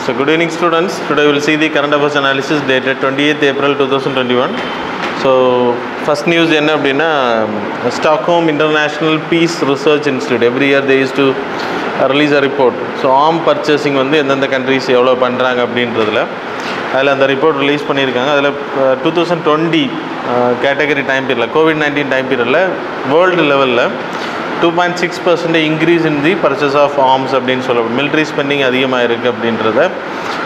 So good evening students. Today we will see the current affairs analysis dated 28th April 2021. So first news enna appadina Stockholm International Peace Research Institute every year they used to release a report. So arm purchasing வந்து எந்தெந்த countries எவ்வளோ பண்ணுறாங்க அப்படின்றதுல அதில் அந்த report release பண்ணியிருக்காங்க. அதில் 2020 category time பீரியடில் COVID-19 டைம் பீரியடில் வேர்ல்டு லெவலில் 2.6% increase in the purchase of arms அப்படின்னு சொல்லப்படும் மிலிட்ரி ஸ்பெண்டிங் அதிகமாக இருக்குது அப்படின்றத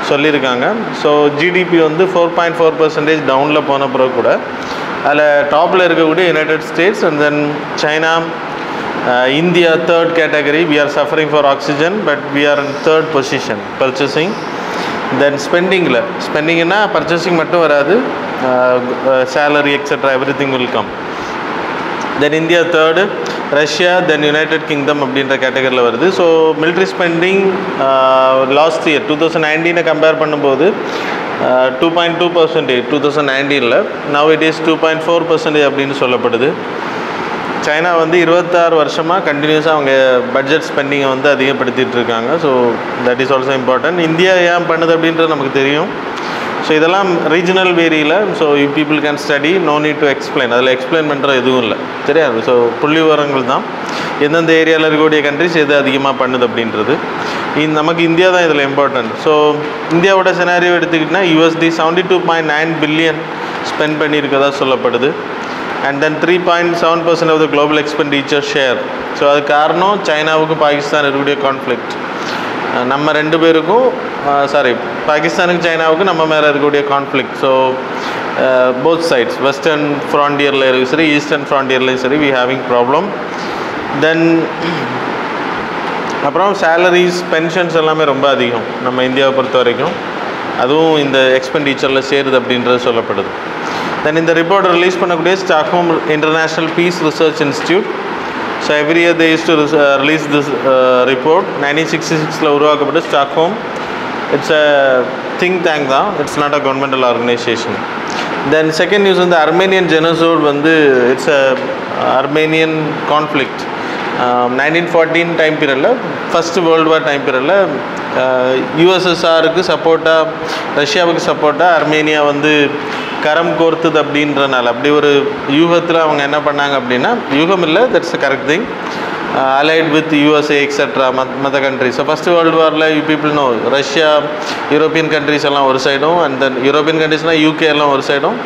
சொல்லியிருக்காங்க. ஸோ ஜிடிபி வந்து 4.4% டவுனில் போன பிறகு கூட அதில் டாப்பில் இருக்கக்கூடிய United States and then China, India third category. We are suffering for oxygen but we are in third position purchasing. Then ஸ்பெண்டிங்னா பர்ச்சேசிங் மட்டும் வராது, salary etcetera every thing will come. Then India third, Russia, then United Kingdom அப்படின்ற கேட்டகரியில் வருது. So military spending last year 2019 compare பண்ணும்போது 2.2% 2019, now it is 2.4% அப்படின்னு சொல்லப்படுது. China வந்து 26 வருஷமாக கண்டினியூஸாக அவங்க பட்ஜெட் ஸ்பெண்டிங்கை வந்து அதிகப்படுத்திகிட்டு இருக்காங்க. So that is also important. India ஏன் பண்ணுது அப்படின்றது நமக்கு தெரியும். ஸோ இதெல்லாம் ரீஜனல் வேரியில். So you people can study, no need to explain. அதில் எக்ஸ்பிளைன் பண்ணுற எதுவும் இல்லை, சரியா? ஸோ புள்ளி விவரங்கள் தான் எந்தெந்த ஏரியாவில் இருக்கக்கூடிய கண்ட்ரிஸ் எது அதிகமாக பண்ணுது அப்படின்றது. நமக்கு இந்தியா தான் இதில் இம்பார்ட்டன்ட். ஸோ இந்தியாவோட சினாரியோ எடுத்துக்கிட்டிங்கன்னா USD 72.9 பில்லியன் ஸ்பெண்ட் பண்ணியிருக்கதா சொல்லப்படுது. And then 3.7% of the global expenditure share. So அது காரணம் சைனாவுக்கு பாகிஸ்தான் இருக்கக்கூடிய கான்ஃப்ளிக்ட். நம்ம ரெண்டு பேருக்கும் பாகிஸ்தானுக்கு சைனாவுக்கு நம்ம மேலே இருக்கக்கூடிய conflict. So both sides, western ஃப்ரான்டியரில் இருக்கும் சரி, ஈஸ்டர்ன் ஃப்ரான்டியர்லையும் சரி, வி ஹேவிங் ப்ராப்ளம். தென் அப்புறம் சேலரிஸ், பென்ஷன்ஸ் எல்லாமே ரொம்ப அதிகம் நம்ம இந்தியாவை பொறுத்த வரைக்கும். அதுவும் இந்த எக்ஸ்பெண்டிச்சரில் சேருது அப்படின்றது சொல்லப்படுது. தென் இந்த ரிப்போர்ட் ரிலீஸ் பண்ணக்கூடிய Stockholm international peace research institute. So every year they use to release this report. 1966 உருவாக்கப்பட்ட Stockholm. It's a think tank தான், it's not a governmental organisation. Then second news வந்து அர்மேனியன் ஜெனோசைட் வந்து it's a Armenian conflict. 1914 time பீரியடில், first world war time பீரியடில் USSRக்கு சப்போர்ட்டாக, ரஷ்யாவுக்கு சப்போர்ட்டாக அர்மேனியா வந்து கரம் கோர்த்துது அப்படின்றனால அப்படி ஒரு யூகத்தில் அவங்க என்ன பண்ணாங்க அப்படின்னா, யூகம் இல்லை, that's a correct thing, allied with USA etcetera மற்ற கண்ட்ரிஸ். ஸோ ஃபஸ்ட்டு வேர்ல்டு வாரில் you people know, Russia, European countries எல்லாம் ஒரு சைடும், அண்ட் தென் யூரோப்பியன் கண்ட்ரிஸ்னால் UK எல்லாம் ஒரு சைடும்,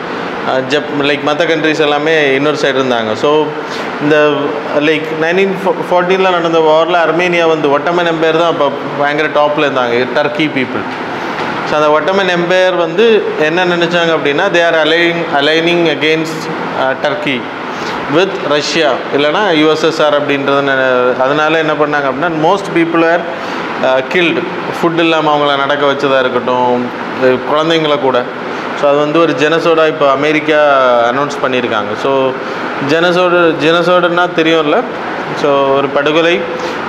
லைக் மற்ற கண்ட்ரிஸ் எல்லாமே இன்னொரு சைடு இருந்தாங்க. ஸோ இந்த லைக் 1914 நடந்த வாரில் அர்மேனியா வந்து ஒட்டமன் எம்பையர் தான் அப்போ பயங்கர டாப்பில் இருந்தாங்க, டர்க்கி பீப்புள். ஸோ அந்த ஒட்டமன் எம்பையர் வந்து என்ன நினச்சாங்க அப்படின்னா, they are aligning against Turkey with Russia, இல்லைனா USSR அப்படின்றது. அதனால் என்ன பண்ணாங்க அப்படின்னா, most people are killed. Food இல்லாமல் அவங்கள நடக்க வச்சதாக இருக்கட்டும், குழந்தைங்கள கூட. ஸோ அது வந்து ஒரு ஜெனசோடாக இப்போ அமெரிக்கா அனௌன்ஸ் பண்ணியிருக்காங்க. ஸோ ஜெனசோடுன்னா தெரியும்ல. ஸோ ஒரு படுகொலை.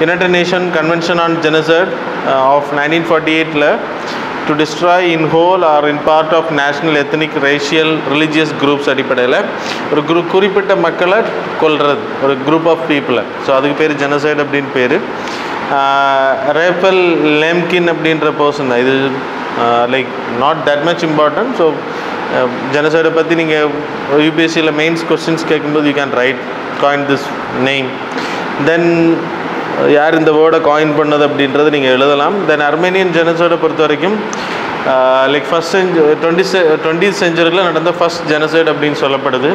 United Nation convention on genocide of 1948 to destroy in whole or in part of national ethnic racial religious groups அடிப்படையில் ஒரு குறிப்பிட்ட மக்களை கொல்றது, ஒரு குரூப் ஆஃப் பீப்புளை. ஸோ அதுக்கு பேர் ஜெனசைட் அப்படின்னு பேர். ரேஃபல் லேம்கின் அப்படின்ற பர்சன் தான் இது. Like not that much important. So ஜெனசைடை பற்றி நீங்கள் UPSCயில் மெயின்ஸ் கொஸ்டின்ஸ் கேட்கும்போது you can coin this name. Then யார் இந்த வேர்டை காயின் பண்ணது அப்படின்றது நீங்கள் எழுதலாம். தென் அர்மேனியன் ஜெனசைடை பொறுத்த வரைக்கும் லைக் ஃபஸ்ட் 20th செஞ்சுரியில் நடந்த ஃபஸ்ட் ஜெனசைட் அப்படின்னு சொல்லப்படுது.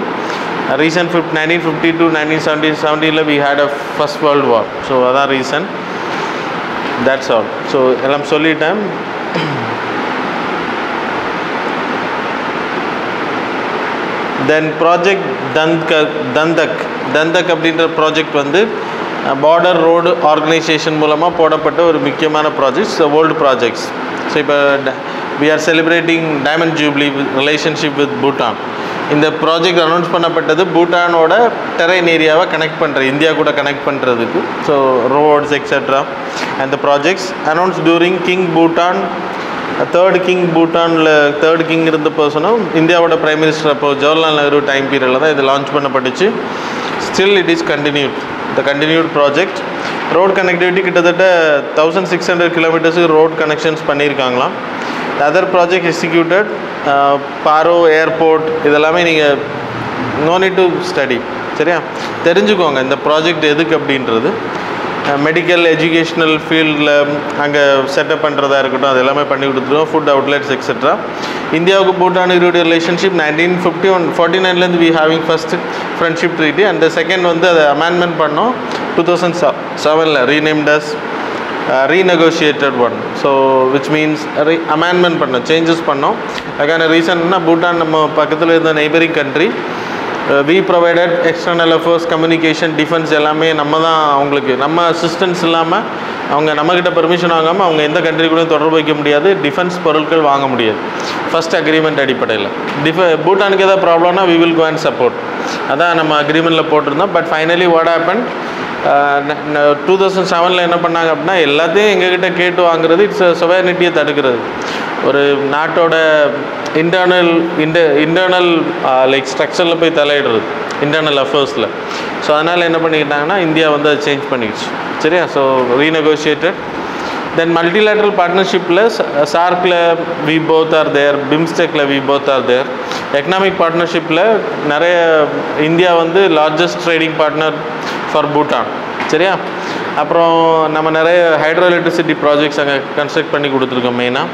Reason 1950 to 1970 we had a first world war. So அதான் ரீசன். That's all. ஸோ எல்லாம் சொல்லிட்டேன். தென் ப்ராஜெக்ட் தந்தக் அப்படின்ற ப்ராஜெக்ட் வந்து பார்டர் ரோடு ஆர்கனைசேஷன் மூலமாக போடப்பட்ட ஒரு முக்கியமான ப்ராஜெக்ட்ஸ், வேர்ல்டு ப்ராஜெக்ட்ஸ். ஸோ இப்போ we are celebrating diamond jubilee relationship with Bhutan. இந்த ப்ராஜெக்ட் அனௌன்ஸ் பண்ணப்பட்டது பூட்டானோட டெரைன் ஏரியாவை கனெக்ட் பண்ணுற, இந்தியா கூட கனெக்ட் பண்ணுறதுக்கு. So roads etcetera. And the projects announce during king Bhutan, third king பூட்டானில் தேர்ட் கிங் இருந்த பர்சனும் இந்தியாவோட பிரைம் மினிஸ்டர் அப்போ ஜவஹர்லால் நேரு டைம் பீரியடில் தான் இது லான்ச் பண்ணப்பட்டுச்சு. Still it is continued. the continued project. Road connectivity கிட்டத்தட்ட 1600 kilometers road connections பண்ணியிருக்காங்களாம். The other project executed, Paro airport, இதெல்லாமே நீங்கள் no need to study. சரியா, தெரிஞ்சுக்கோங்க இந்த ப்ராஜெக்ட் எதுக்கு அப்படின்றது. மெடிக்கல் எஜுகேஷ்னல் ஃபீல்டில் அங்கே செட்டப் பண்ணுறதா இருக்கட்டும், அது எல்லாமே பண்ணி கொடுத்துருவோம். Food outlets etcetera. இந்தியாவுக்கு பூட்டானுக்கு இருக்கக்கூடிய relationship 1949 we having first friendship treaty. And second வந்து அதை அமெண்ட்மெண்ட் பண்ணோம் 2007 renamed as renegotiated one. So which means amendment பண்ணோம், சேஞ்சஸ் பண்ணோம். அதுக்கான ரீசன்னா பூட்டான் நம்ம பக்கத்தில் இருந்த neighbouring country. we provided external affairs, communication, defense எல்லாமே நம்ம தான் அவங்களுக்கு, நம்ம அசிஸ்டன்ஸ் இல்லாமல் அவங்க நம்மக்கிட்ட பெர்மிஷன் வாங்காமல் அவங்க எந்த கண்ட்ரி கூட தொடர்பு வைக்க முடியாது, டிஃபென்ஸ் பொருட்கள் வாங்க முடியாது ஃபஸ்ட் அக்ரிமெண்ட் அடிப்படையில். பூட்டானுக்கு ஏதாவது ப்ராப்ளம்னா we will go and support, அதான் நம்ம அக்ரிமெண்ட்டில் போட்டிருந்தோம். பட் ஃபைனலி வாட் ஹேப்பன், 2007 என்ன பண்ணாங்க அப்படின்னா எல்லாத்தையும் எங்ககிட்ட கேட்டு வாங்குறது, இட்ஸ் சொவர்னிட்டியை தடுக்கிறது, ஒரு நாட்டோட இன்டர்னல் லைக் ஸ்ட்ரக்சரில் போய் தலையிடுறது, இன்டர்னல் அஃபேர்ஸில். ஸோ அதனால் என்ன பண்ணிக்கிட்டாங்கன்னா இந்தியா வந்து அதை சேஞ்ச் பண்ணிடுச்சு. சரியா, ஸோ ரீநெகோஷியேட்டட். தென் மல்டிலேட்ரல் பார்ட்னர்ஷிப்பில் சார்க்கில் வி போத் ஆர் தேர், பிம்ஸ்டெக்கில் we both are there. Economic பார்ட்னர்ஷிப்பில் நிறைய இந்தியா வந்து largest trading partner for Bhutan. சரியா, அப்புறம் நம்ம நிறைய ஹைட்ரோ எலக்ட்ரிசிட்டி ப்ராஜெக்ட்ஸ் அங்கே கன்ஸ்ட்ரக்ட் பண்ணி கொடுத்துருக்கோம் மெயினாக.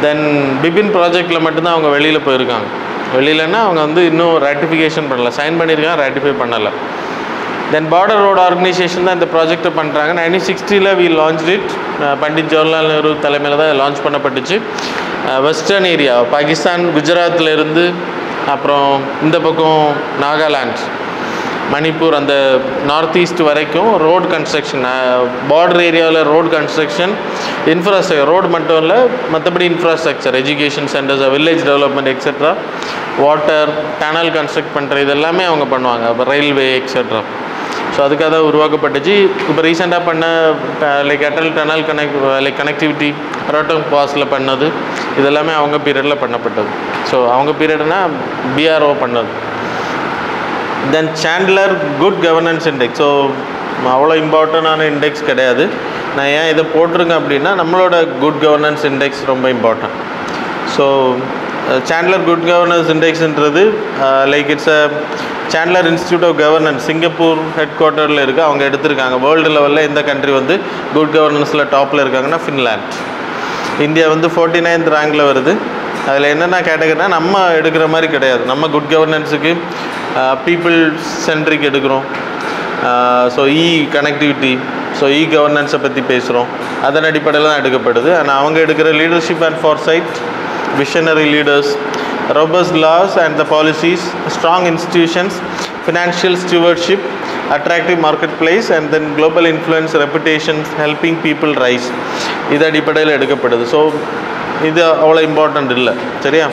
தென் பிபின் ப்ராஜெக்டில் மட்டும்தான் அவங்க வெளியில் போயிருக்காங்க. வெளியிலன்னா அவங்க வந்து இன்னும் ரேட்டிஃபிகேஷன் பண்ணலை, சைன் பண்ணியிருக்காங்க, ரேட்டிஃபை பண்ணலை. தென் பார்டர் ரோடு ஆர்கனைசேஷன் தான் இந்த ப்ராஜெக்டை பண்ணுறாங்க. 1960 we launch it, Pandit Jawaharlal Nehru தலைமையில் தான் லான்ச் பண்ணப்பட்டுச்சு. வெஸ்டர்ன் ஏரியா பாகிஸ்தான், குஜராத்தில் இருந்து அப்புறம் இந்த பக்கம் நாகாலாண்ட், மணிப்பூர், அந்த நார்த் ஈஸ்ட் வரைக்கும் ரோடு கன்ஸ்ட்ரக்ஷன், பார்டர் ஏரியாவில் ரோடு கன்ஸ்ட்ரக்ஷன், இன்ஃப்ராஸ்ட்ரக்சர், ரோடு மட்டும் இல்லை மற்றபடி infrastructure, education centres, village development etcetera, water, tunnel construct பண்ணுறது, இதெல்லாமே அவங்க பண்ணுவாங்க. அப்போ ரயில்வே எக்ஸெட்ரா. ஸோ அதுக்காக தான் உருவாக்கப்பட்டுச்சு. இப்போ ரீசெண்டாக பண்ண லைக் அட்டல் டனல் கனெக்டிவிட்டி ரோட்டம் பாஸில் பண்ணது, இதெல்லாமே அவங்க பீரியடில் பண்ணப்பட்டது. ஸோ அவங்க பீரியட்னா பிஆர்ஓ பண்ணது. Then Chandler good governance index. So அவ்வளோ இம்பார்ட்டண்டான இண்டெக்ஸ் கிடையாது. நான் ஏன் இதை போட்டிருக்கேன் அப்படின்னா நம்மளோட குட் கவர்னன்ஸ் இண்டெக்ஸ் ரொம்ப important. So Chandler good governance இண்டெக்ஸ்ன்றது like it's a Chandler institute of governance, Singapore ஹெட் குவார்ட்டரில் இருக்குது. அவங்க எடுத்திருக்காங்க. வேர்ல்டு லெவலில் எந்த கண்ட்ரி வந்து குட் கவர்னன்ஸில் டாப்பில் இருக்காங்கன்னா ஃபின்லாண்ட். இந்தியா வந்து 49th ரேங்கில் வருது. அதில் என்னென்ன கேட்டகரினா நம்ம எடுக்கிற மாதிரி கிடையாது. நம்ம குட் கவர்னன்ஸுக்கு பீப்புள் சென்ட்ரிக் எடுக்கிறோம். ஸோ கனெக்டிவிட்டி, ஸோ கவர்னன்ஸை பற்றி பேசுகிறோம். அதன் அடிப்படையில் தான் எடுக்கப்படுது. ஆனால் அவங்க எடுக்கிற leadership and foresight, visionary leaders, robust laws and the policies, strong institutions, financial stewardship, attractive marketplace, and then global influence, reputation, helping people rise. இது அடிப்படையில் எடுக்கப்படுது. ஸோ இது அவ்வளோ இம்பார்ட்டண்ட் இல்லை. சரியா,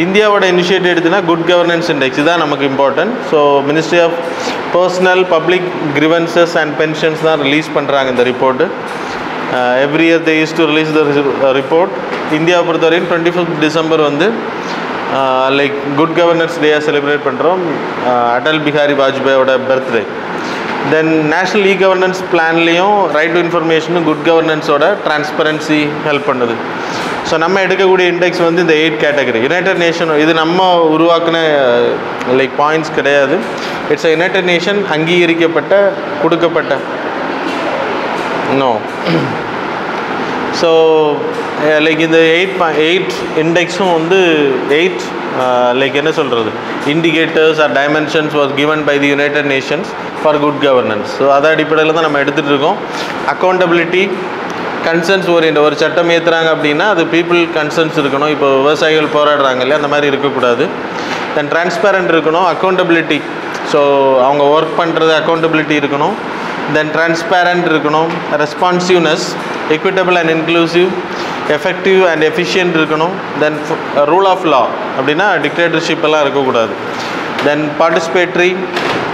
இந்தியாவோட இனிஷியேட்டிவ் எடுத்துன்னா குட் கவர்னன்ஸ் இண்டெக்ஸ் இதுதான் நமக்கு important. So ministry of personal public grievances and pensions தான் ரிலீஸ் பண்ணுறாங்க இந்த report. Every year they use to release the report. இந்தியாவை பொறுத்தவரைக்கும் 25th டிசம்பர் வந்து லைக் குட் கவர்னன்ஸ் டேயாக செலிப்ரேட் பண்ணுறோம். Atal Bihari வாஜ்பாயோட birthday. Then national governance பிளான்லேயும் right to இன்ஃபர்மேஷனும் good கவர்னன்ஸோட transparency help பண்ணுது. So நம்ம எடுக்கக்கூடிய இண்டெக்ஸ் வந்து இந்த 8 கேட்டகரி. யுனைடெட் நேஷன் இது நம்ம உருவாக்கின லைக் பாயிண்ட்ஸ் கிடையாது. இட்ஸ் யுனைடெட் நேஷன் அங்கீகரிக்கப்பட்ட கொடுக்கப்பட்ட நோ. ஸோ லைக் இந்த 8 இண்டெக்ஸும் வந்து 8 லைக் என்ன சொல்கிறது indicators are dimensions was given by the United Nations for good governance. So அதை அடிப்படையில் தான் நம்ம எடுத்துகிட்டு இருக்கோம். Accountability, concerns orient. ஒரு சட்டம் ஏற்றுறாங்க அப்படின்னா அது பீப்புள் கன்சர்ன்ஸ் இருக்கணும். இப்போ விவசாயிகள் போராடுறாங்க இல்லையா, அந்த மாதிரி இருக்கக்கூடாது. தென் டிரான்ஸ்பேரண்ட் இருக்கணும். அக்கௌண்டபிலிட்டி, ஸோ அவங்க ஒர்க் பண்ணுறது அக்கௌண்டபிலிட்டி இருக்கணும். தென் டிரான்ஸ்பேரண்ட் இருக்கணும். Responsiveness, equitable and inclusive, effective and efficient இருக்கணும். தென் ரூல் ஆஃப் லா அப்படின்னா டிக்டேட்டர்ஷிப் எல்லாம் இருக்கக்கூடாது. தென் பார்ட்டிசிபேட்ரி,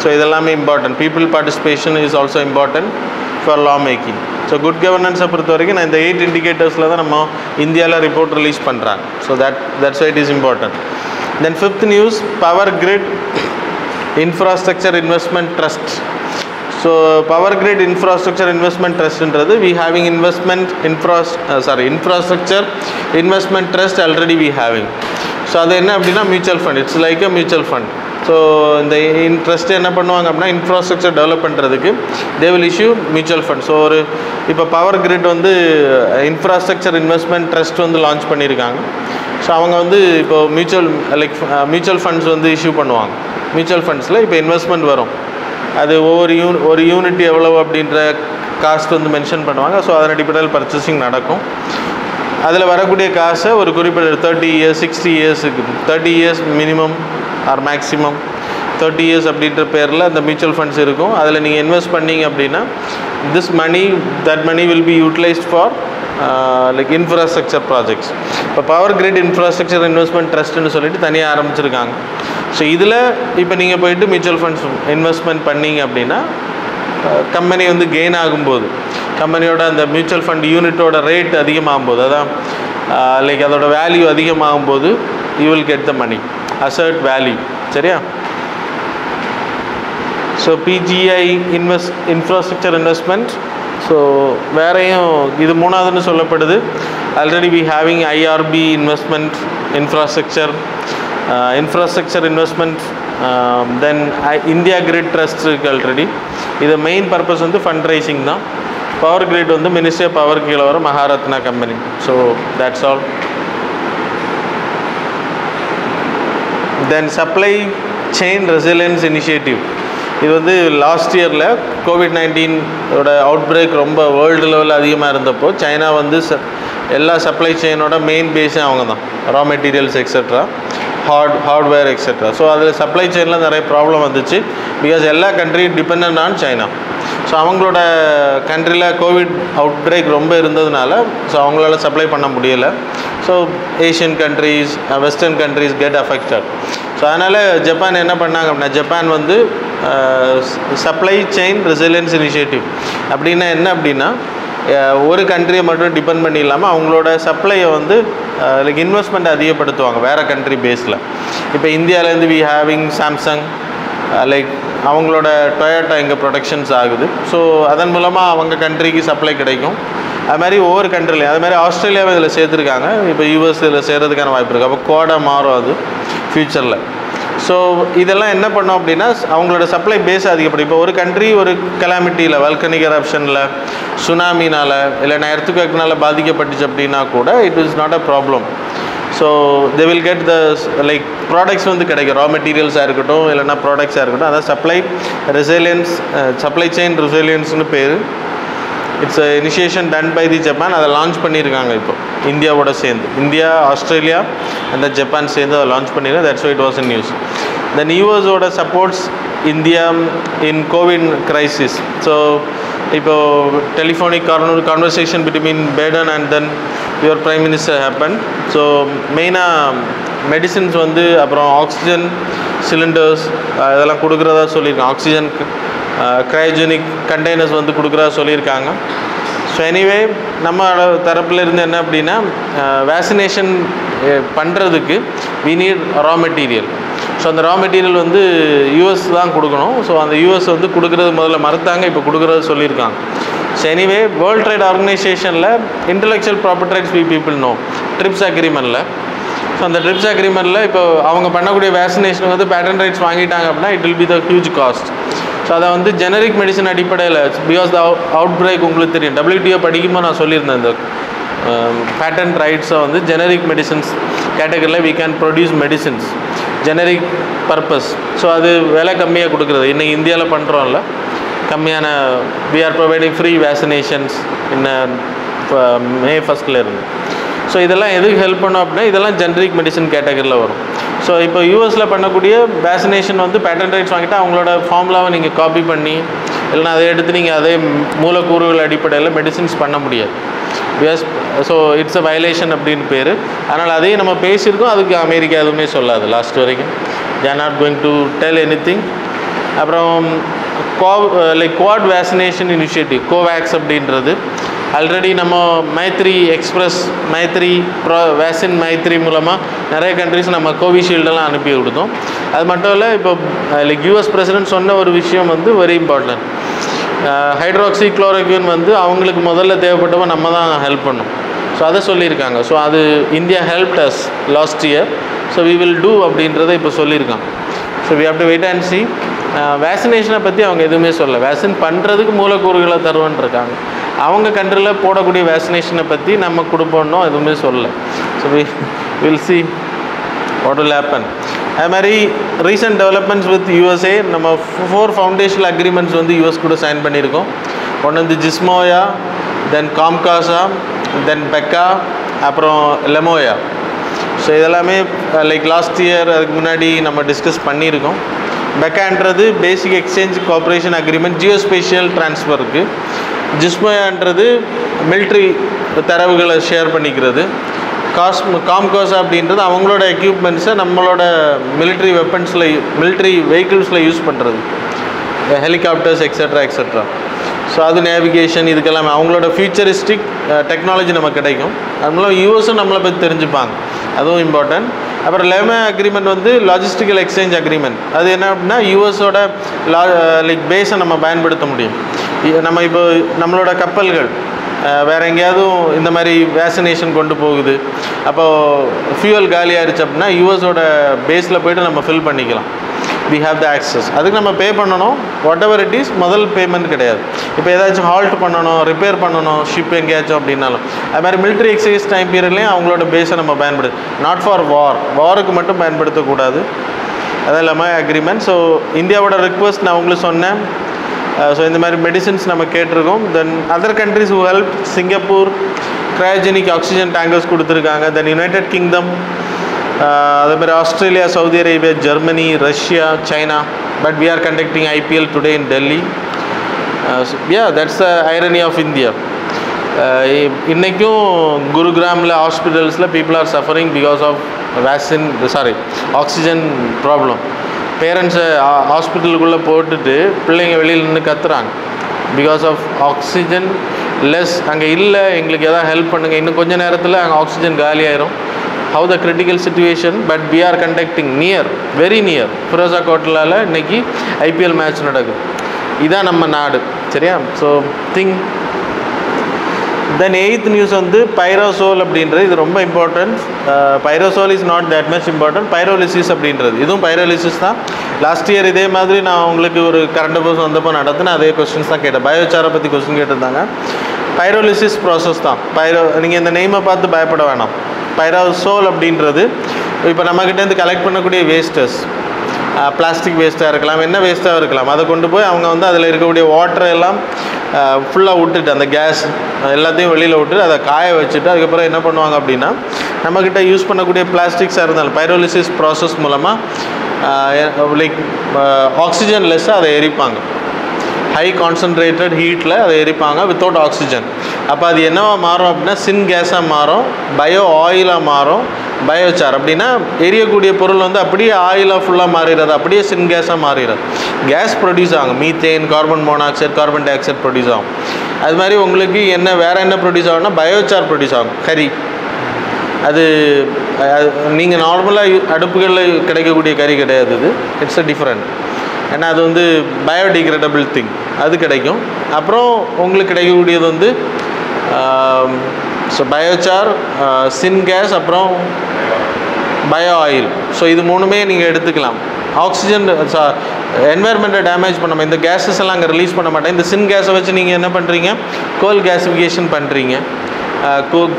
ஸோ இதெல்லாமே important. People participation is also important for law making. So good கவர்னன்ஸை பொறுத்த வரைக்கும் நான் இந்த 8 இண்டிகேட்டர்ஸில் தான் நம்ம இந்தியாவில் ரிப்போர்ட் ரிலீஸ் பண்ணுறாங்க. So that's why it is important. Then 5th news, power grid infrastructure investment trust. So power grid infrastructure investment ட்ரஸ்ட்ன்றது we having infrastructure investment trust already we having. So அது என்ன அப்படின்னா mutual fund, it's like a mutual fund. So இந்த trust என்ன பண்ணுவாங்க அப்படின்னா infrastructure develop பண்ணுறதுக்கு they will issue mutual fund. So ஒரு இப்போ பவர் கிரிட் வந்து இன்ஃப்ராஸ்ட்ரக்சர் இன்வெஸ்ட்மெண்ட் ட்ரஸ்ட் வந்து லான்ச் பண்ணியிருக்காங்க. ஸோ அவங்க வந்து இப்போ மியூச்சுவல் ஃபண்ட்ஸ் வந்து இஷ்யூ பண்ணுவாங்க. மியூச்சுவல் ஃபண்ட்ஸில் இப்போ இன்வெஸ்ட்மெண்ட் வரும், அது ஒரு யூனிட் எவ்வளோ அப்படின்ற காஸ்ட் வந்து மென்ஷன் பண்ணுவாங்க. ஸோ அதன் அடிப்படையில் பர்ச்சேசிங் நடக்கும். அதில் வரக்கூடிய காசை ஒரு குறிப்பிட்ட 30 years 60 yearsக்கு 30 years minimum or maximum 30 years அப்படின்ற பேரில் அந்த மியூச்சுவல் ஃபண்ட்ஸ் இருக்கும். அதில் நீங்கள் இன்வெஸ்ட் பண்ணிங்க அப்படின்னா that money will be utilised for like infrastructure projects. இப்போ பவர் கிரிட் இன்ஃப்ராஸ்ட்ரக்சர் இன்வெஸ்ட்மெண்ட் ட்ரஸ்ட்னு சொல்லிட்டு தனியாக ஆரம்பிச்சிருக்காங்க. ஸோ இதில் இப்போ நீங்கள் போயிட்டு மியூச்சுவல் ஃபண்ட்ஸ் இன்வெஸ்ட்மெண்ட் பண்ணிங்க அப்படின்னா கம்பெனி வந்து கெயின் ஆகும்போது, கம்பெனியோட அந்த மியூச்சுவல் ஃபண்ட் யூனிட்டோட ரேட் அதிகமாகும்போது, அதான் லைக் அதோட வேல்யூ அதிகமாகும்போது you will get the money, asset value. சரியா? So PGI infrastructure investment. So வேறையும் இது மூணாவதுன்னு சொல்லப்படுது. Already we having IRB investment infrastructure investment, then India grid trust இருக்குது ஆல்ரெடி. இது மெயின் பர்பஸ் வந்து ஃபண்ட் ரைசிங் தான். பவர் கிரிட் வந்து மினிஸ்ட்ரி ஆஃப் பவர் கீழே வர Maharatna company. So that's all. Then supply chain resilience initiative. இது வந்து லாஸ்ட் இயரில் COVID-19ஓட அவுட் பிரேக் ரொம்ப வேர்ல்டு லெவலில் அதிகமாக இருந்தப்போ சைனா வந்து எல்லா சப்ளை செயினோட மெயின் பேஸே அவங்க தான், raw materials etcetera, hardware etcetera. So அதில் சப்ளை செயினில் நிறைய ப்ராப்ளம் வந்துச்சு. பிகாஸ் எல்லா கண்ட்ரியும் டிபெண்ட் ஆன் சைனா. ஸோ அவங்களோட கண்ட்ரியில் கோவிட் அவுட் பிரேக் ரொம்ப இருந்ததுனால ஸோ அவங்களால சப்ளை பண்ண முடியலை. So Asian countries, western countries get affected. So அதனால் ஜப்பான் என்ன பண்ணாங்க அப்படின்னா, ஜப்பான் வந்து சப்ளை செயின் ரெசிலியன்ஸ் இனிஷியேட்டிவ் அப்படின்னா என்ன அப்படின்னா, ஒரு கண்ட்ரியை மட்டும் டிபெண்ட் பண்ணி இல்லாமல் அவங்களோட சப்ளையை வந்து லைக் இன்வெஸ்ட்மெண்ட் அதிகப்படுத்துவாங்க வேறு கண்ட்ரி பேஸில். இப்போ இந்தியாவிலேருந்து வி ஹேவிங் சாம்சங், லைக் அவங்களோட டொயோட்டா இங்கே ப்ரொடக்ஷன்ஸ் ஆகுது. ஸோ அதன் மூலமாக அவங்க கண்ட்ரிக்கு சப்ளை கிடைக்கும். அது மாதிரி ஒவ்வொரு கண்ட்ரிலையும், அது மாதிரி ஆஸ்திரேலியாவை இதில் சேர்த்துருக்காங்க. இப்போ யூஎஸ் இதில் சேர்கிறதுக்கான வாய்ப்பு இருக்குது. அப்போ கோடா மாறும் அது ஃப்யூச்சரில். ஸோ இதெல்லாம் என்ன பண்ணோம் அப்படின்னா அவங்களோட சப்ளை பேஸ் அதிகப்படும். இப்போ ஒரு கண்ட்ரி ஒரு கலாமிட்டியில், வல்கனிக் எரப்ஷனில், சுனாமினால் இல்லைனா எர்த்குவேக்னால் பாதிக்கப்பட்டுச்சு அப்படின்னா கூட it is not a problem. So they will get the like products வந்து கிடைக்கும், ரா மெட்டீரியல்ஸாக இருக்கட்டும் இல்லைனா ப்ராடக்ட்ஸாக இருக்கட்டும். அதான் சப்ளை செயின் ரெசிலியன்ஸ்னு பேர். It's a initiation done by the Japan. அதை லான்ச் பண்ணியிருக்காங்க இப்போ இந்தியாவோட சேர்ந்து. இந்தியா, ஆஸ்திரேலியா அந்த ஜப்பான் சேர்ந்து அதை லான்ச் பண்ணியிருக்காங்க. That's why it was in news. Then யூஎஸோட supports India in COVID crisis. So இப்போது telephonic conversation between Biden and then your prime minister happen. So மெயினாக மெடிசின்ஸ் வந்து, அப்புறம் ஆக்சிஜன் சிலிண்டர்ஸ் இதெல்லாம் கொடுக்குறதா சொல்லியிருக்காங்க. ஆக்சிஜன் க்ரையோஜெனிக் கண்டெய்னர்ஸ் வந்து கொடுக்குறதா சொல்லியிருக்காங்க. ஸோ எனிவே நம்ம தரப்பில் இருந்து என்ன அப்படின்னா, வேக்சினேஷன் பண்ணுறதுக்கு we need raw material. So அந்த ரா மெட்டீரியல் வந்து யூஎஸ் தான் கொடுக்கணும். ஸோ அந்த யூஎஸ் வந்து கொடுக்குறது முதல்ல மறுத்தாங்க, இப்போ கொடுக்குறது சொல்லியிருக்காங்க. ஸோ எனிவே வேர்ல்ட் ட்ரேட் ஆர்கனைசேஷனில் intellectual property rights people know TRIPS அக்ரிமெண்ட்டில். ஸோ அந்த ட்ரிப்ஸ் அக்ரிமெண்ட்டில் இப்போ அவங்க பண்ணக்கூடிய வேக்சினேஷனுக்கு வந்து பேட்டன் ரைட்ஸ் வாங்கிட்டாங்க அப்படின்னா it will be the huge cost. So அதை வந்து ஜெனரிக் மெடிசன் அடிப்படையில், பிகாஸ் த அவுட் பிரேக் உங்களுக்கு தெரியும், WTO படிக்கும்போது நான் சொல்லியிருந்தேன், இந்த பேட்டன்ட் ரைட்ஸை வந்து ஜெனரிக் மெடிசன்ஸ் கேட்டகரியில் we can produce medicines generic purpose. So அது விலை கம்மியாக கொடுக்குறது. இன்றைக்கி இந்தியாவில் பண்ணுறோம்ல, கம்மியான we are providing free vaccinations இன்னும் May 1st இருந்து. ஸோ இதெல்லாம் எதுக்கு ஹெல்ப் பண்ணோம் அப்படின்னா இதெல்லாம் ஜெனரிக் மெடிசன் கேட்டகரியில் வரும். ஸோ இப்போ யூஎஸில் பண்ணக்கூடிய வேக்சினேஷன் வந்து பேட்டன் ரைட்ஸ் வாங்கிட்டு அவங்களோட ஃபார்முலாவை நீங்கள் காப்பி பண்ணி இல்லைனா அதை எடுத்து நீங்கள் அதே மூலக்கூறுகள் அடிப்படையில் மெடிசின்ஸ் பண்ண முடியாது. Because so it's a violation அப்படின்னு பேர். அதனால் அதையும் நம்ம பேசியிருக்கோம். அதுக்கு அமெரிக்கா எதுவுமே சொல்லாது லாஸ்ட் வரைக்கும். They are not going to tell anything. அப்புறம் like Quad vaccination initiative, Covax அப்படின்றது ஆல்ரெடி நம்ம மைத்ரி எக்ஸ்பிரஸ், மைத்ரி வேக்சின் மைத்ரி மூலமாக நிறைய கண்ட்ரிஸ் நம்ம கோவிஷீல்டெல்லாம் அனுப்பி கொடுத்தோம். அது மட்டும் இல்லை, இப்போ லைக் யூஎஸ் பிரசிடென்ட் சொன்ன ஒரு விஷயம் வந்து வெரி இம்பார்ட்டன்ட். ஹைட்ராக்சி குளோரோக்வின் வந்து அவங்களுக்கு முதல்ல தேவைப்பட்டவங்க நம்ம தான் ஹெல்ப் பண்ணோம். ஸோ அதை சொல்லியிருக்காங்க. ஸோ அது India helped us last year. So we will do அப்படின்றத இப்போ சொல்லியிருக்காங்க. So we have to wait and see. வேக்சினேஷனை பற்றி அவங்க எதுவுமே சொல்லலை. வேக்சின் பண்ணுறதுக்கு மூலக்கூறுகளை தருவன்னு இருக்காங்க. அவங்க கண்ட்ரியில் போடக்கூடிய வேக்சினேஷனை பற்றி நம்ம கொடுப்போன்னோ எதுவுமே சொல்லலை. So will see what will happen. அது மாதிரி ரீசெண்ட் டெவலப்மெண்ட்ஸ் வித் யூஎஸ்ஏ, நம்ம 4 ஃபவுண்டேஷனல் அக்ரிமெண்ட்ஸ் வந்து யூஎஸ் கூட சைன் பண்ணியிருக்கோம். ஒன்று வந்து GSOMIA, then COMCASA, then BECA, அப்புறம் லெமோயா. ஸோ இதெல்லாமே லைக் லாஸ்ட் இயர் அதுக்கு முன்னாடி நம்ம டிஸ்கஸ் பண்ணியிருக்கோம். பெக்கான்றது basic exchange cooperation agreement geospatial ட்ரான்ஸ்ஃபருக்கு. ஜிஸ்மோயான்றது மிலிட்ரி தரவுகளை ஷேர் பண்ணிக்கிறது. காம்கோசா அப்படின்றது அவங்களோட எக்யூப்மெண்ட்ஸை நம்மளோட மிலிட்ரி வெப்பன்ஸில், மிலிட்ரி வெஹிக்கிள்ஸில் யூஸ் பண்ணுறது, ஹெலிகாப்டர்ஸ் எக்ஸெட்ரா எக்ஸெட்ரா. ஸோ அது நேவிகேஷன், இதுக்கெல்லாமே அவங்களோட ஃபியூச்சரிஸ்டிக் டெக்னாலஜி நமக்கு கிடைக்கும். அது மூலம் யூஎஸும் நம்மளை பற்றி தெரிஞ்சுப்பாங்க, அதுவும் இம்பார்ட்டன்ட். அப்புறம் லெமே அக்ரிமெண்ட் வந்து லாஜிஸ்டிக்கல் எக்ஸ்சேஞ்ச் அக்ரிமெண்ட். அது என்ன அப்படின்னா யூஎஸோட லைக் பேஸை நம்ம பயன்படுத்த முடியும். நம்ம இப்போ நம்மளோட கப்பல்கள் வேறு எங்கேயாவது இந்த மாதிரி வேக்சினேஷன் கொண்டு போகுது, அப்போது ஃபியூவல் காலியாகிடுச்சு அப்படின்னா யூஎஸோட பேஸில் போய்ட்டு நம்ம ஃபில் பண்ணிக்கலாம். we have the access. அதுக்கு நம்ம பே பண்ணணும். வாட் எவர் இட் இஸ், முதல் பேமெண்ட் கிடையாது. இப்போ ஏதாச்சும் ஹால்ட் பண்ணணும், ரிப்பேர் பண்ணணும் ஷிப் எங்கேயாச்சும் அப்படின்னாலும், அது மாதிரி மிலிட்ரி எக்ஸசைஸ் டைம் பீரியட்லேயும் அவங்களோட பேஸை நம்ம பயன்படுத்து, நாட் ஃபார் வாருக்கு மட்டும் பயன்படுத்தக்கூடாது. அதான் இல்லாமல் அக்ரிமெண்ட். ஸோ இந்தியாவோட ரிக்வஸ்ட் நான் உங்களுக்கு சொன்னேன். ஸோ இந்த மாதிரி மெடிசின்ஸ் நம்ம கேட்டிருக்கோம். Then other countries who help, Singapore cryogenic oxygen tankers கொடுத்துருக்காங்க. தென் யுனைடெட் கிங்டம், அதே மாதிரி Australia, Saudi Arabia, Germany, Russia, China. But we are conducting IPL today in Delhi. That's the irony of India. இன்றைக்கும் குருகிராமில் ஹாஸ்பிட்டல்ஸில் people are suffering because of oxygen problem. பேரண்ட்ஸை ஹாஸ்பிட்டலுக்குள்ளே போட்டுட்டு பிள்ளைங்க வெளியில் நின்று கத்துறாங்க. பிகாஸ் ஆஃப் ஆக்சிஜன் லெஸ் அங்கே இல்லை, எங்களுக்கு எதாவது ஹெல்ப் பண்ணுங்கள். இன்னும் கொஞ்சம் நேரத்தில் அங்கே ஆக்சிஜன் காலியாயிரும். How the critical situation. But we are conducting very near Feroz Shah கோட்டலால் இன்றைக்கி IPL மேட்ச் நடக்குது. இதுதான் நம்ம நாடு, சரியா? So think. தென் 8th நியூஸ் வந்து பைரோசோல் அப்படின்றது. இது ரொம்ப important. Pyrosol is not that much important. Pyrolysis அப்படின்றது, இதுவும் பைரோலிசிஸ் தான். லாஸ்ட் இயர் இதே மாதிரி நான் உங்களுக்கு ஒரு கரண்ட் அஃபேர்ஸ் வந்தப்போ நடத்துனேன், அதே கொஸ்டின்ஸ் தான் கேட்டேன். பயோசாரை பற்றி கொஸ்டின் கேட்டிருந்தாங்க. பைரோலிசிஸ் ப்ராசஸ் தான். நீங்கள் இந்த நெய்மை பார்த்து பயப்பட வேணாம். பைரோசோல் அப்படின்றது இப்போ நம்மக்கிட்டேருந்து கலெக்ட் பண்ணக்கூடிய வேஸ்டஸ், பிளாஸ்டிக் வேஸ்ட்டாக இருக்கலாம், என்ன வேஸ்ட்டாக இருக்கலாம், அதை கொண்டு போய் அவங்க வந்து அதில் இருக்கக்கூடிய வாட்டரை எல்லாம் ஃபுல்லாக விட்டுட்டு, அந்த கேஸ் எல்லாத்தையும் வெளியில் விட்டுட்டு அதை காய வச்சுட்டு அதுக்கப்புறம் என்ன பண்ணுவாங்க அப்படின்னா, நம்மக்கிட்ட யூஸ் பண்ணக்கூடிய பிளாஸ்டிக்ஸாக இருந்தாலும் பைரோலிசிஸ் ப்ராசஸ் மூலமாக லைக் ஆக்சிஜன் லெஸ்ஸாக அதை எரிப்பாங்க. ஹை கான்சன்ட்ரேட்டட் ஹீட்டில் அதை எரிப்பாங்க வித்தவுட் ஆக்சிஜன். அப்போ அது என்னவாக மாறும் அப்படின்னா சின் கேஸாக மாறும், பயோ ஆயிலாக மாறும். பயோசார் அப்படின்னா எரியக்கூடிய பொருள் வந்து அப்படியே ஆயிலாக ஃபுல்லாக மாறிடுறது, அப்படியே சின் கேஸாக மாறிடுறது. கேஸ் ப்ரொடியூஸ் ஆகும், methane, carbon monoxide, carbon di oxide produce ஆகும். அது மாதிரி உங்களுக்கு வேறு என்ன ப்ரொடியூஸ் ஆகும்னா பயோசார் ப்ரொடியூஸ் ஆகும், கறி. அது நீங்கள் நார்மலாக அடுப்புகளில் கிடைக்கக்கூடிய கறி கிடையாது, இது இட்ஸ் அ டிஃப்ரெண்ட். ஏன்னா அது வந்து பயோடிகிரேடபிள் திங், அது கிடைக்கும். அப்புறம் உங்களுக்கு கிடைக்கக்கூடியது வந்து ஸோ பயோசார், சின் கேஸ், அப்புறம் பயோ ஆயில். ஸோ இது மூணுமே நீங்கள் எடுத்துக்கலாம். ஆக்சிஜன் என்வாயர்மெண்ட்டை டேமேஜ் பண்ணாமல் இந்த கேஸஸ் எல்லாம் அங்கே ரிலீஸ் பண்ண மாட்டேன். இந்த சின் கேஸை வச்சு நீங்கள் என்ன பண்ணுறீங்க, கோல் கேஸிஃபிகேஷன் பண்ணுறீங்க.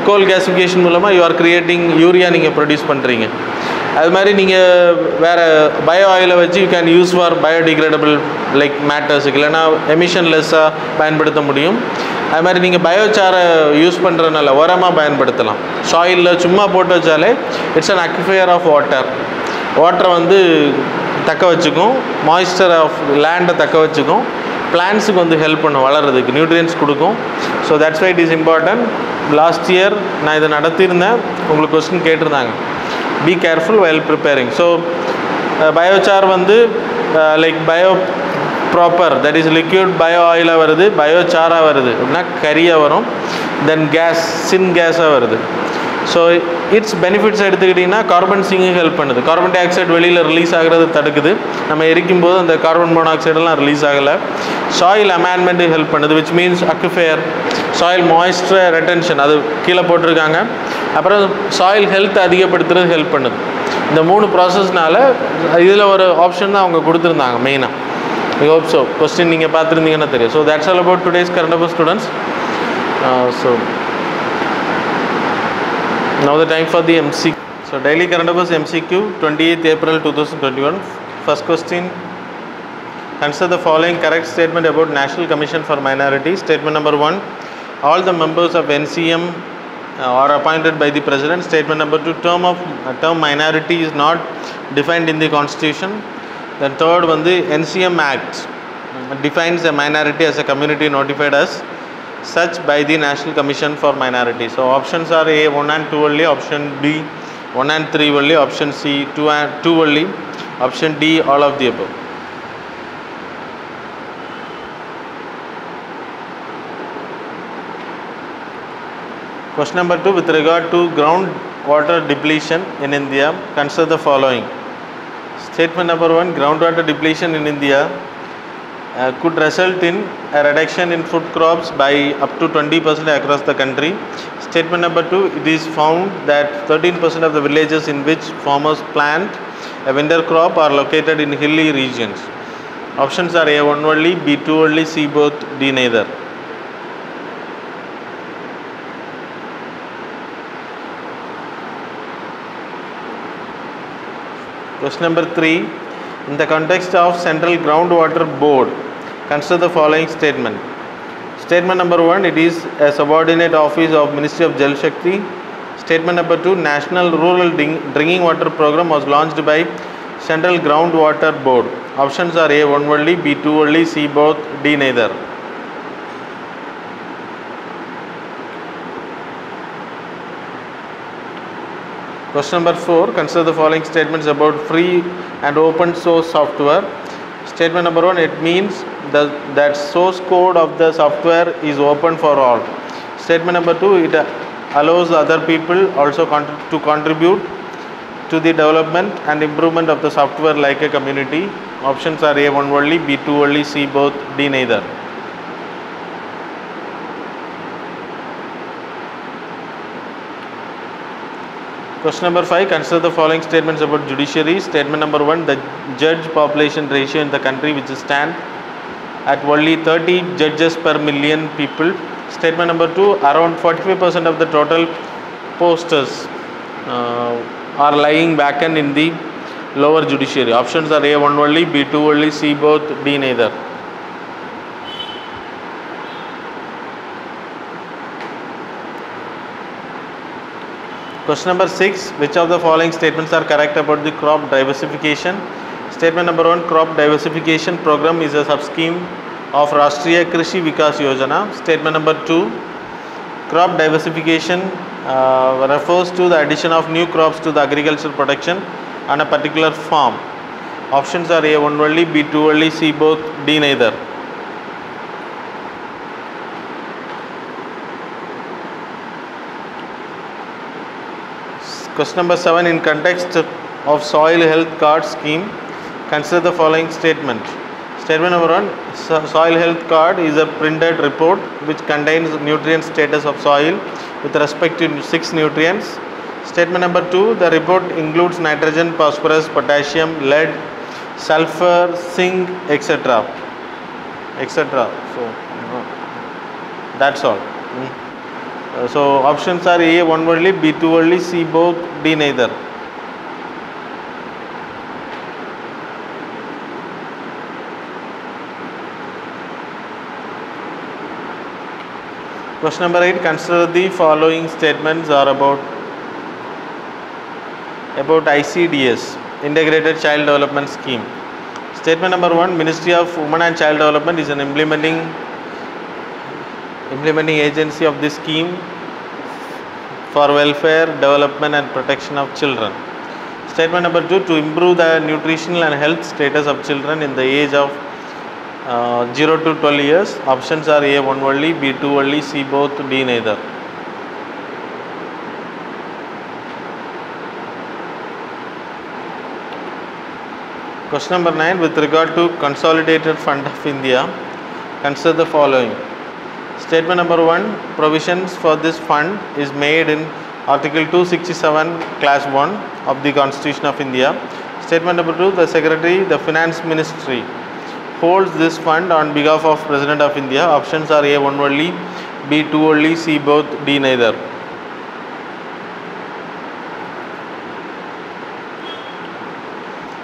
கோல் கேஸிஃபிகேஷன் மூலமாக யூ ஆர் கிரியேட்டிங் யூரியா நீங்கள் ப்ரொடியூஸ் பண்ணுறீங்க. அது மாதிரி நீங்கள் வேறு பயோ ஆயிலை வச்சு you can use for biodegradable like மேட்டர்ஸுக்கு, இல்லைனா எமிஷன் லெஸ்ஸாக பயன்படுத்த முடியும். அது மாதிரி நீங்கள் பயோசாரை யூஸ் பண்ணுறதுனால உரமாக பயன்படுத்தலாம். சாயிலில் சும்மா போட்டு வச்சாலே இட்ஸ் அன் அக்விஃபயர் ஆஃப் வாட்டரை வந்து தக்க வச்சுக்கும், மாய்ஸ்சர் ஆஃப் லேண்டை தக்க வச்சுக்கும், பிளான்ஸுக்கு வந்து ஹெல்ப் பண்ணும் வளர்கிறதுக்கு, நியூட்ரியன்ஸ் கொடுக்கும். So that's why it is important. Last year நான் இதை நடத்தியிருந்தேன், உங்களுக்கு கொஸ்டின் கேட்டிருந்தாங்க. Be careful while preparing. So biochar வந்து like bio proper, that is liquid bio oil வருது, biochar வருது அப்படின்னா கரியாக வரும், then gas syngas வருது. ஸோ இட்ஸ் பெனிஃபிட்ஸ் எடுத்துக்கிட்டிங்கன்னா கார்பன் சிங்கிங் ஹெல்ப் பண்ணுது, கார்பன் டை ஆக்சைடு வெளியில் ரிலீஸ் ஆகிறது தடுக்குது, நம்ம எரிக்கும் போது அந்த கார்பன் மோனாக்சைடெல்லாம் ரிலீஸ் ஆகலை. சாயில் அமெண்ட்மெண்ட்டு ஹெல்ப் பண்ணுது, விச் மீன்ஸ் அக்விஃபயர், சாயில் மாய்ஸ்சர் ரெட்டென்ஷன் அது கீழே போட்டிருக்காங்க. அப்புறம் சாயில் ஹெல்த் அதிகப்படுத்துறது ஹெல்ப் பண்ணுது. இந்த 3 ப்ராசஸ்னால இதில் ஒரு ஆப்ஷன் தான் அவங்க கொடுத்துருந்தாங்க மெயினாக. ஐ ஹோப் ஸோ கொஸ்டின் நீங்கள் பார்த்துருந்தீங்கன்னா தெரியும். So that's all about today's current affairs students. So now the time for the MCQ. So daily current affairs MCQ 28th April 2021. First question, consider the following correct statement about National Commission for Minorities. Statement number 1, all the members of NCM are appointed by the President. Statement number 2, term minority is not defined in the Constitution. Then third one, the NCM Act defines a minority as a community notified as such by the National Commission for Minorities. So options are A 1 and 2 only, option B 1 and 3 only, option C 2 and 2 only, option D all of the above. Question number 2, with regard to groundwater depletion in India, consider the following. Statement number 1, groundwater depletion in India could result in a reduction in food crops by up to 20% across the country. Statement number 2, it is found that 13% of the villages in which farmers plant a winter crop are located in hilly regions. Options are A 1 only, B 2 only, C both, D neither. Question number 3, in the context of Central Groundwater Board, consider the following statement. Statement number 1, it is a subordinate office of Ministry of Jal Shakti. Statement number 2, National Rural Drinking Water Program was launched by Central Groundwater Board. Options are A 1 only, B 2 only, C both, D neither. Question number 4, consider the following statements about free and open source software. Statement number 1, it means that source code of the software is open for all. Statement number 2, it allows other people also to contribute to the development and improvement of the software like a community. Options are A 1 only, B 2 only, C both, D neither. Question number 5, consider the following statements about judiciary. Statement number 1, the judge population ratio in the country which stands at only 30 judges per million people. Statement number 2, around 45% of the total posters are lying vacant in the lower judiciary. Options are A 1 only, B 2 only, C both, D neither. Question number 6, which of the following statements are correct about the crop diversification? Statement number 1, crop diversification program is a sub-scheme of Rashtriya Krishi Vikas Yojana. Statement number 2, crop diversification refers to the addition of new crops to the agricultural production on a particular farm. Options are A 1 only, B 2 only, C both, D neither. Question number 7, in context of soil health card scheme, consider the following statement. Statement number 1, soil health card is a printed report which contains nutrient status of soil with respect to 6 nutrients. Statement number 2, the report includes nitrogen, phosphorus, potassium, lead, sulfur, zinc, etc. So that's all. So options are A 1 only, B 2 only, C both, D neither. Question number 8, consider the following statements are about ICDS, Integrated Child Development Scheme. Statement number 1, Ministry of Women and Child Development is an implementing agency of this scheme for welfare, development and protection of children. Statement number 2, to improve the nutritional and health status of children in the age of 0 to 12 years. Options are A 1 only, B 2 only, C both, D neither. Question number 9, with regard to Consolidated Fund of India, consider the following. Statement number 1, provisions for this fund is made in Article 267 Class 1 of the Constitution of India. Statement number 2, the Secretary, the Finance Ministry holds this fund on behalf of President of India. Options are A 1 only, B 2 only, C both, D neither.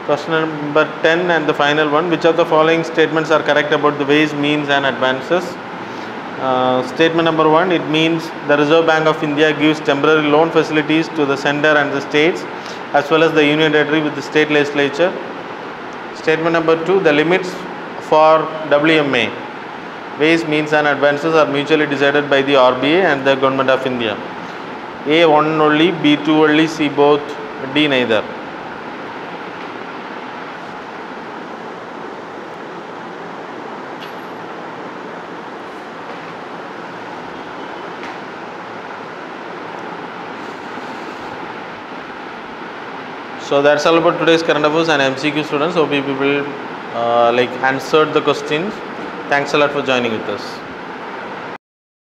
Question number 10 and the final one, which of the following statements are correct about the ways, means and advances? Statement number 1, it means the Reserve Bank of India gives temporary loan facilities to the center and the states as well as the union territory with the state legislature. Statement number 2, the limits for WMA, ways, means and advances, are mutually decided by the RBA and the Government of India. A 1 only, B 2 only, C both, D neither. So that's all about today's current affairs and MCQ students. Hope you people answered the questions. Thanks a lot for joining with us.